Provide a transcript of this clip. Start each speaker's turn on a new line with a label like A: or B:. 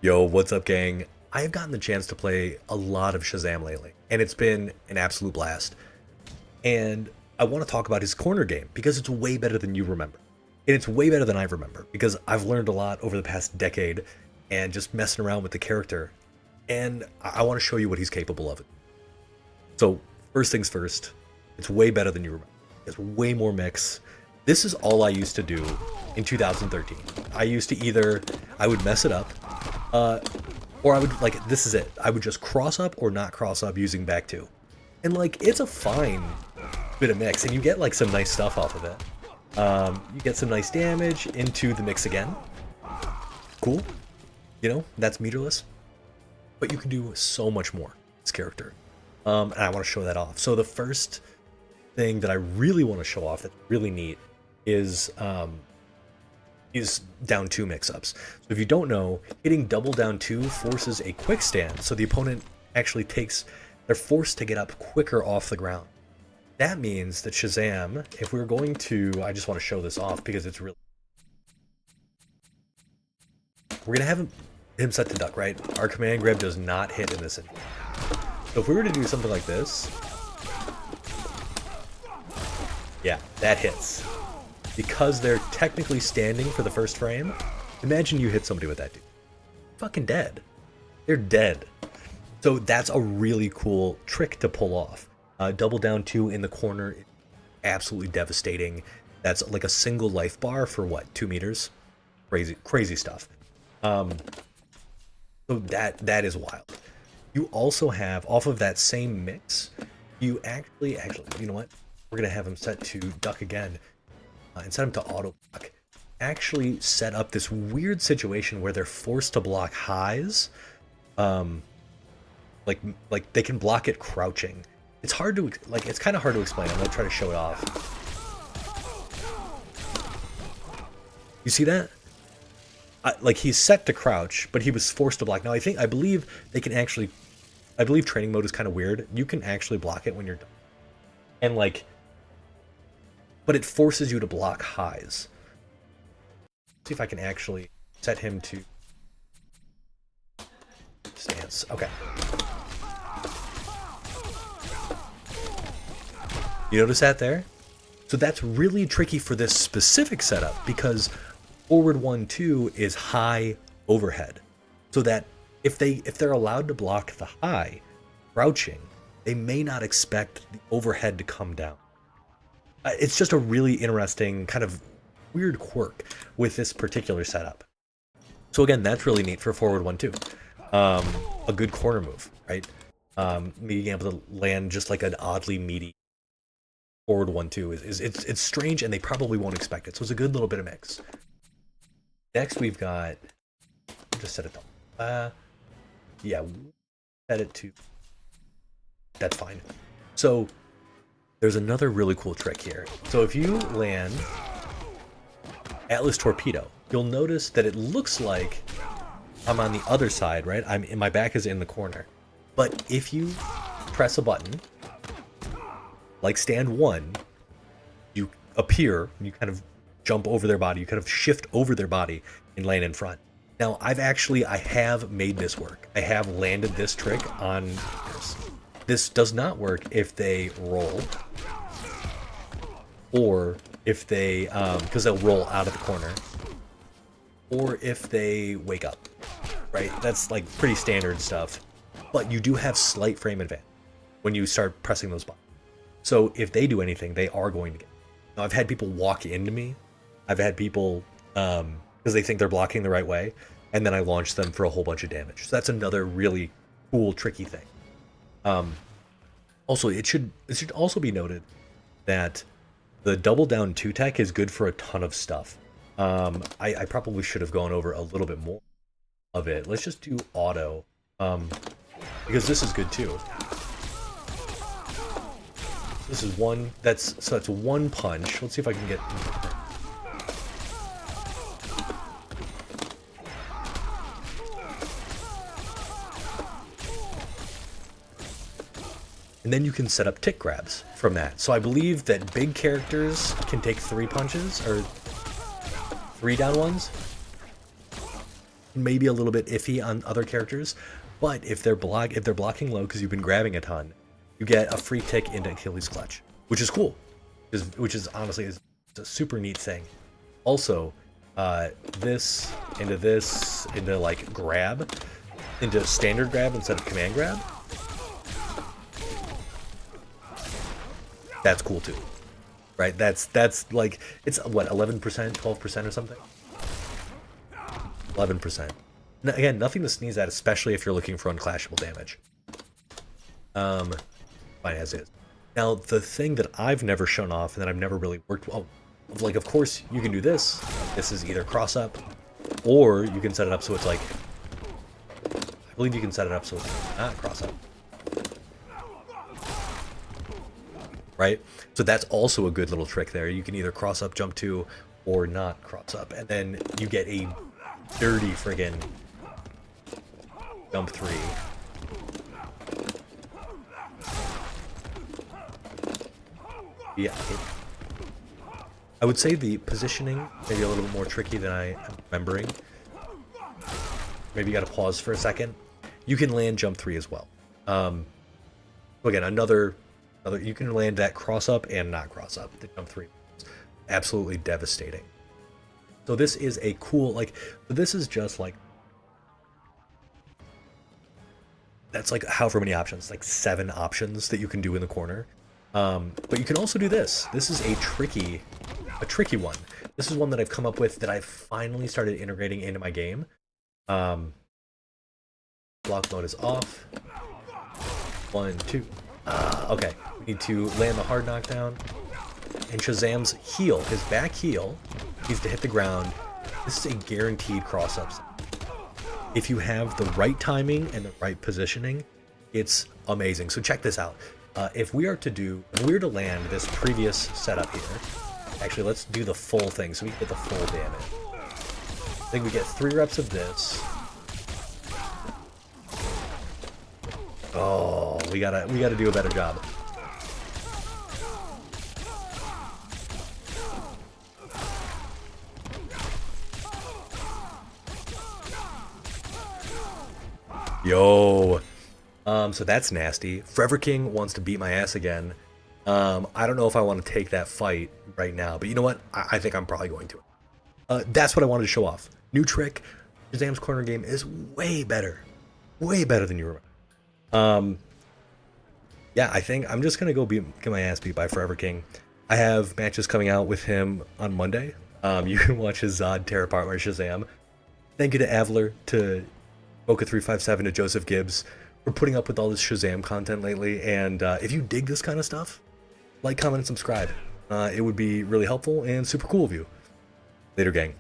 A: Yo, what's up, gang? I have gotten the chance to play a lot of Shazam lately, and it's been an absolute blast. And I want to talk about his corner game because it's way better than you remember. And it's way better than I remember because I've learned a lot over the past decade and just messing around with the character. And I want to show you what he's capable of. So, first things first, it's way better than you remember. It's way more mix. This is all I used to do in 2013. I would mess it up, or I would, like, this is it. I would just cross up or not cross up using back two. And, like, it's a fine bit of mix, and you get, like, some nice stuff off of it. You get some nice damage into the mix again. Cool. You know, that's meterless. But you can do so much more with this character. And I want to show that off. So the first thing that I really want to show off that's really neat is down two mix-ups. So if you don't know, hitting double down two forces a quick stand, so the opponent actually they're forced to get up quicker off the ground. That means that Shazam, if we're going to, I just want to show this off because it's really, we're gonna have him set to duck, right? Our command grab does not hit in this. So if we were to do something like this, yeah, that hits. Because they're technically standing for the first frame, imagine you hit somebody with that, dude. Fucking dead. They're dead. So that's a really cool trick to pull off. Double down two in the corner, absolutely devastating. That's like a single life bar for what, 2 meters? Crazy stuff. So that is wild. You also have, off of that same mix, you actually, you know what? We're gonna have him set to duck again. And set them to auto block, actually set up this weird situation where they're forced to block highs. Like they can block it crouching. It's hard to, like, it's kind of hard to explain. I'm gonna try to show it off. You see that? Like, he's set to crouch, but he was forced to block. Now, I believe they can actually, I believe training mode is kind of weird. You can actually block it when you're done. And, like, but it forces you to block highs. Let's see if I can actually set him to stance. Okay. You notice that there? So that's really tricky for this specific setup because forward 1-2 is high overhead. So that if they're allowed to block the high, crouching, they may not expect the overhead to come down. It's just a really interesting kind of weird quirk with this particular setup. So again, that's really neat for forward 1-2. A good corner move, right? Being able to land just like an oddly meaty forward 1-2 it's strange, and they probably won't expect it. So it's a good little bit of mix. Next we've got, just set it down. Yeah, set it to, that's fine. So there's another really cool trick here. So if you land Atlas Torpedo, you'll notice that it looks like I'm on the other side, right? My back is in the corner. But if you press a button, like stand 1, you appear, you kind of jump over their body, you kind of shift over their body and land in front. Now, I have made this work. I have landed this trick on this. This does not work if they roll, or if they, because they'll roll out of the corner, or if they wake up, right? That's like pretty standard stuff. But you do have slight frame advantage when you start pressing those buttons. So if they do anything, they are going to get. Now, I've had people walk into me. I've had people, because they think they're blocking the right way, and then I launch them for a whole bunch of damage. So that's another really cool, tricky thing. Also, it should also be noted that the double down 2 tech is good for a ton of stuff. I probably should have gone over a little bit more of it. Let's just do auto, because this is good too. This is one, that's one punch. Let's see if I can get. And then you can set up tick grabs from that. So I believe that big characters can take 3 punches, or 3 down ones. maybe a little bit iffy on other characters, but if they're blocking low because you've been grabbing a ton, you get a free tick into Achilles clutch, which is cool, which is honestly is a super neat thing. Also, this into like grab, into standard grab instead of command grab. That's cool too, right? That's like, it's what, 11%, 12% or something. 11%. Again, nothing to sneeze at, especially if you're looking for unclashable damage. Fine as is. Now, the thing that I've never shown off and that I've never really worked, like, of course, you can do this. This is either cross up, or you can set it up so it's like, I believe you can set it up so it's not cross up. Right? So that's also a good little trick there. You can either cross up, jump 2, or not cross up, and then you get a dirty friggin' jump 3. Yeah. I would say the positioning maybe a little bit more tricky than I am remembering. Maybe you gotta pause for a second. You can land jump 3 as well. So again, another you can land that cross up and not cross up. The jump 3 is absolutely devastating. So this is a cool, like, this is just like, that's like however many options, like 7 options that you can do in the corner. But you can also do this. This is a tricky one. This is one that I've come up with that I've finally started integrating into my game. Block mode is off. 1, 2. Okay, we need to land the hard knockdown. And Shazam's heal, his back heal, needs to hit the ground. This is a guaranteed cross-up. If you have the right timing and the right positioning, it's amazing. So check this out. If we were to land this previous setup here, actually let's do the full thing so we can get the full damage. I think we get 3 reps of this. Oh, we gotta do a better job. Yo. So that's nasty. Forever King wants to beat my ass again. I don't know if I want to take that fight right now, but you know what? I think I'm probably going to. That's what I wanted to show off. New trick. Shazam's corner game is way better. Way better than you remember. Yeah, I think I'm just gonna go get my ass beat by Forever King. I have matches coming out with him on Monday. You can watch his Zod tear apart my Shazam. Thank you to Avler, to Boca357, to Joseph Gibbs for putting up with all this Shazam content lately. And if you dig this kind of stuff, like, comment, and subscribe. It would be really helpful and super cool of you. Later, gang.